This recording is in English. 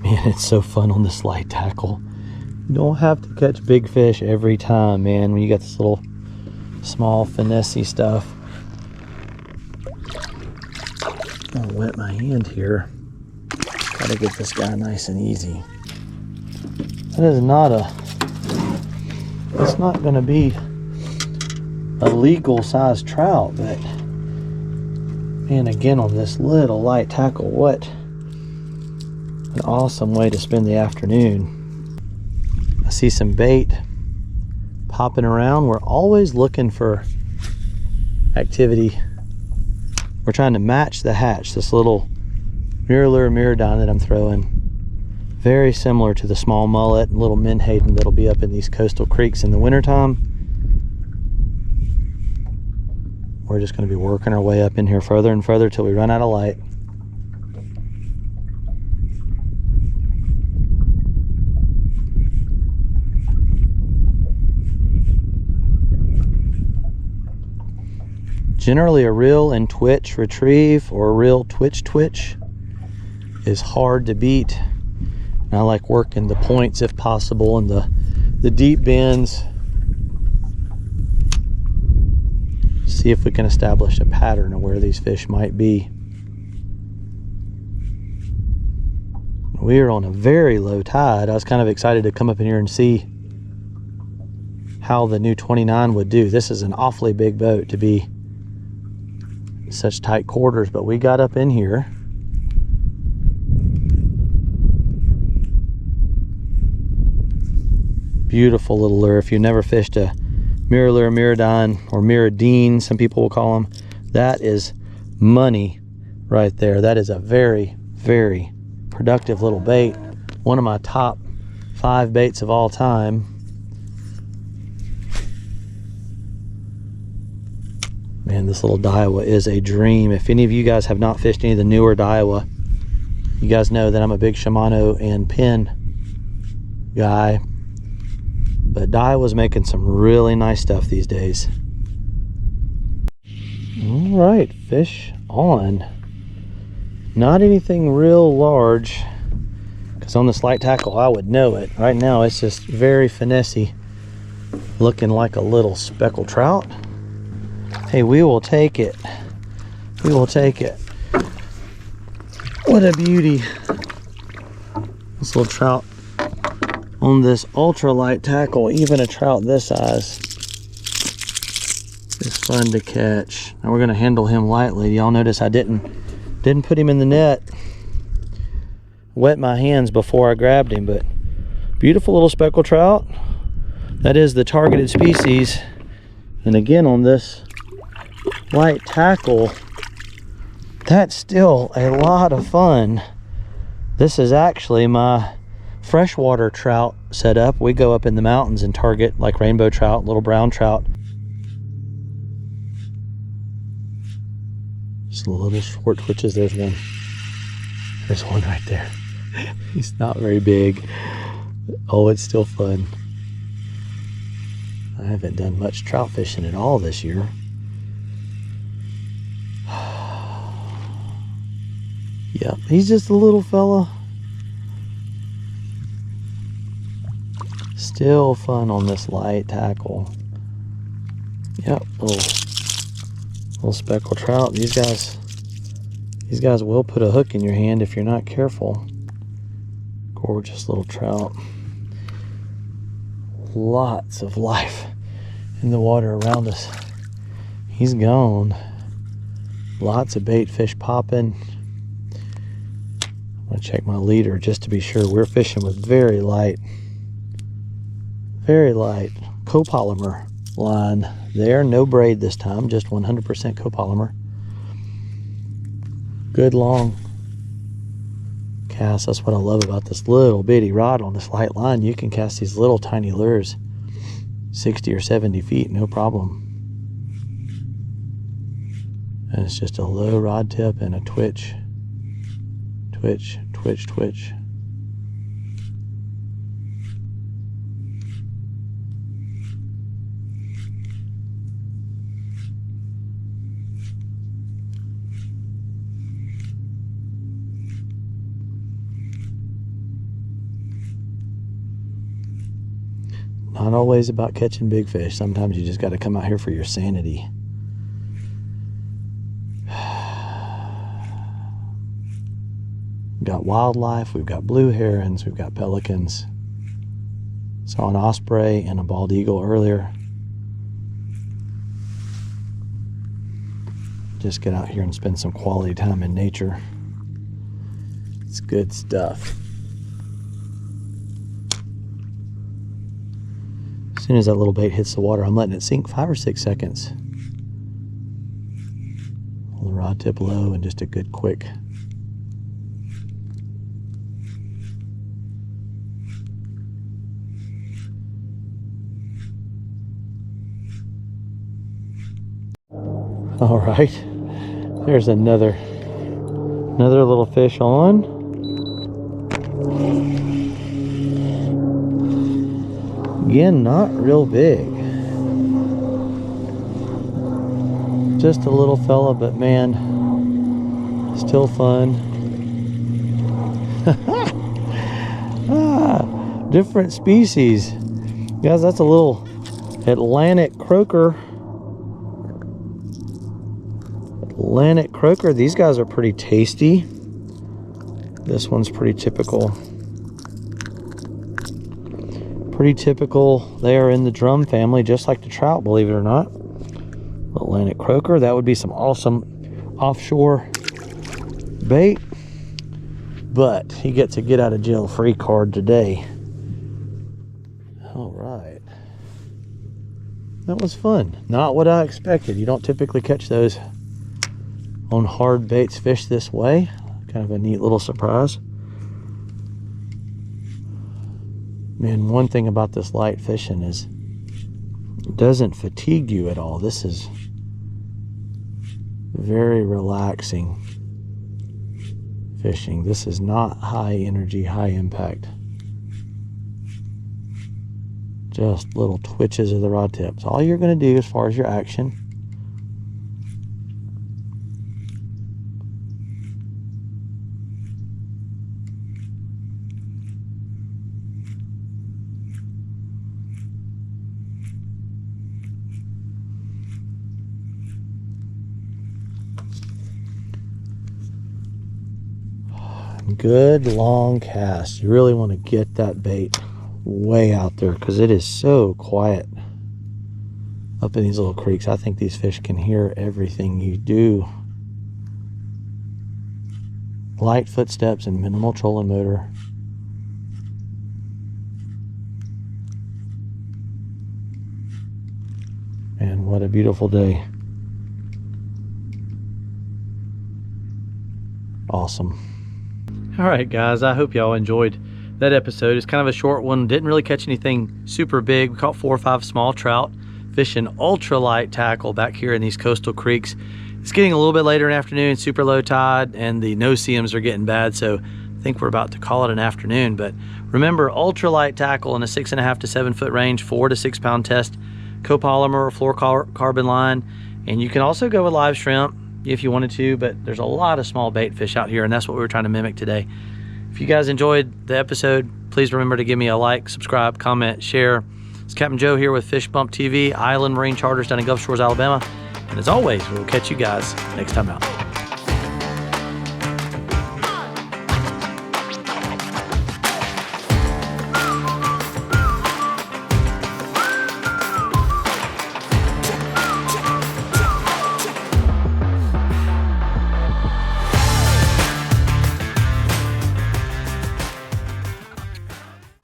Man, it's so fun on this light tackle. You don't have to catch big fish every time, man, when you got this little small finessey stuff. I'll wet my hand here. Gotta get this guy nice and easy. That is not it's not gonna be a legal size trout, but man, again on this little light tackle, what an awesome way to spend the afternoon. I see some bait popping around. We're always looking for activity. We're trying to match the hatch, this little mirror lure mirrodine that I'm throwing. Very similar to the small mullet and little menhaden that'll be up in these coastal creeks in the wintertime. We're just going to be working our way up in here further and further till we run out of light. Generally a reel and twitch retrieve or a reel twitch is hard to beat. And I like working the points if possible and the deep bends. See if we can establish a pattern of where these fish might be. We are on a very low tide. I was kind of excited to come up in here and see how the new 29 would do. This is an awfully big boat to be such tight quarters, but we got up in here. Beautiful little lure. If you never fished a mirror lure, mirrodine, or mirrodine, some people will call them, that is money right there. That is a very, very productive little bait. One of my top 5 baits of all time. Man, this little Daiwa is a dream. If any of you guys have not fished any of the newer Daiwa, you guys know that I'm a big Shimano and Penn guy. But Daiwa's making some really nice stuff these days. All right, fish on. Not anything real large, because on this light tackle I would know it. Right now it's just very finessey, looking like a little speckled trout. Hey, we will take it. We will take it. What a beauty. This little trout on this ultralight tackle, even a trout this size, is fun to catch. Now we're gonna handle him lightly. Y'all notice I didn't put him in the net. Wet my hands before I grabbed him, but beautiful little speckled trout. That is the targeted species. And again, on this light tackle, that's still a lot of fun. This is actually my freshwater trout setup. We go up in the mountains and target like rainbow trout, little brown trout. Just little short twitches. There's one. There's one right there. He's not very big. Oh, it's still fun. I haven't done much trout fishing at all this year. Yep, he's just a little fella. Still fun on this light tackle. Yep, little speckled trout. These guys will put a hook in your hand if you're not careful. Gorgeous little trout. Lots of life in the water around us. He's gone. Lots of bait fish popping. I'm gonna check my leader just to be sure. We're fishing with very light copolymer line there. No braid this time, just 100% copolymer. Good long cast. That's what I love about this little bitty rod on this light line. You can cast these little tiny lures 60 or 70 feet, no problem. And it's just a low rod tip and a twitch. Twitch, twitch, twitch. Not always about catching big fish. Sometimes you just got to come out here for your sanity. We've got wildlife, we've got blue herons, we've got pelicans. Saw an osprey and a bald eagle earlier. Just get out here and spend some quality time in nature. It's good stuff. As soon as that little bait hits the water, I'm letting it sink 5 or 6 seconds. Hold the rod tip low and just a good quick. All right, there's another little fish on. Again, not real big. Just a little fella, but man, still fun. Different species. Guys, that's a little Atlantic croaker. Atlantic croaker. These guys are pretty tasty. This one's pretty typical. Pretty typical. They are in the drum family, just like the trout, believe it or not. Atlantic croaker. That would be some awesome offshore bait. But he gets a get out of jail free card today. All right. That was fun. Not what I expected. You don't typically catch those on hard baits fish this way. Kind of a neat little surprise. Man, one thing about this light fishing is it doesn't fatigue you at all. This is very relaxing fishing. This is not high energy, high impact. Just little twitches of the rod tips. All you're going to do as far as your action. Good long cast. You really want to get that bait way out there because it is so quiet up in these little creeks. I think these fish can hear everything you do. Light footsteps and minimal trolling motor. And what a beautiful day. Awesome. All right, guys, I hope y'all enjoyed that episode. It's kind of a short one. Didn't really catch anything super big. We caught 4 or 5 small trout fishing ultralight tackle back here in these coastal creeks. It's getting a little bit later in the afternoon, super low tide, and the no-see-ums are getting bad, so I think we're about to call it an afternoon. But remember, ultralight tackle in a 6.5 to 7 foot range, 4 to 6 pound test, copolymer or fluorocarbon line, and you can also go with live shrimp if you wanted to, but there's a lot of small bait fish out here, and that's what we were trying to mimic today. If you guys enjoyed the episode, please remember to give me a like, subscribe, comment, share. It's Captain Joe here with Fish Bump TV, Island Marine Charters down in Gulf Shores, Alabama. And as always, we'll catch you guys next time out.